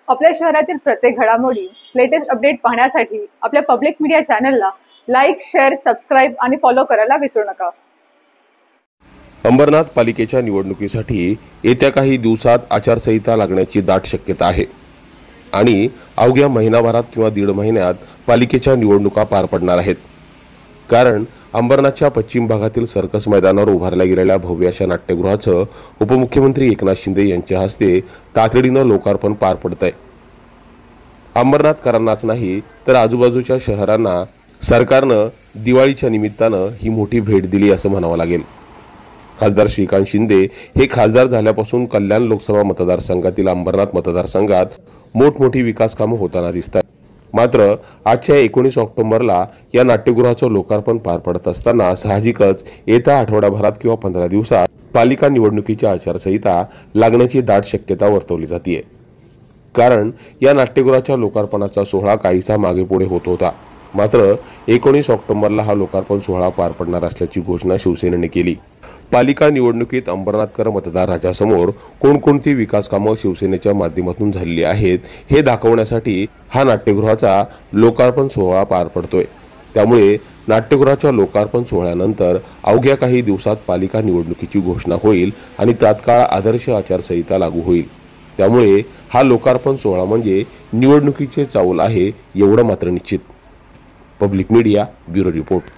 आपल्या शहरातील प्रत्येक घडामोडी, लेटेस्ट अपडेट पाहण्यासाठी आपल्या पब्लिक मीडिया चॅनलला लाईक, शेअर, सबस्क्राईब आणि फॉलो करायला विसरू नका। अंबरनाथ पालिकेच्या निवडणुकीसाठी येत्या काही दिवसात आचारसंहिता लागण्याची दाट शक्यता आहे आणि अवघ्या महिनाभरात किंवा दीड महिन्यात पालिकेच्या निवडणुका पार पडणार आहेत। कारण अंबरनाथच्या पश्चिम भागातील सर्कस मैदानावर उभारल्या गेलेल्या भव्य अशा नाट्यगृहाचं उपमुख्यमंत्री एकनाथ शिंदे यांच्या हस्ते तातडीनं लोकार्पण पार पडतंय। अंबरनाथकरांनाच नाही तर आजूबाजूच्या शहरांना सरकारनं दिवाळीच्या निमित्तानं ही मोठी भेट दिली असं म्हणावं लागेल। खासदार श्रीकांत शिंदे हे खासदार झाल्यापासून कल्याण लोकसभा मतदारसंघातील अंबरनाथ मतदारसंघात मोठमोठी विकास कामं होताना दिसतात। मात्र आजच्या 19 ऑक्टोबरला या नाट्यगृहाचं लोकार्पण पार पडत असताना साहजिकच येत्या आठवड्याभरात किंवा 15 दिवसात पालिका निवडणुकीची आचारसंहिता लागण्याची दाट शक्यता वर्तवली जाते। कारण या नाट्यगृहाच्या लोकार्पणाचा सोहळा काहीसा मागे पुढे होत होता। मात्र 19 ऑक्टोबरला हा लोकार्पण सोहळा पार पडणार असल्याची घोषणा शिवसेनेने केली। पालिका निवडणुकीत अंबरनाथकर मतदार राजासमोर कोणकोणती विकास कामं शिवसेनेच्या माध्यमातून झालेली आहेत हे दाखवण्यासाठी हा नाट्यगृहाचा लोकार्पण सोहळा पार पडतोय। त्यामुळे नाट्यगृहाच्या लोकार्पण सोहळ्यानंतर अवघ्या काही दिवसात पालिका निवडणुकीची घोषणा होईल आणि तात्काळ आदर्श आचारसंहिता लागू होईल। त्यामुळे हा लोकार्पण सोहळा म्हणजे निवडणुकीचे चाऊल आहे एवढं मात्र निश्चित। Public media bureau report.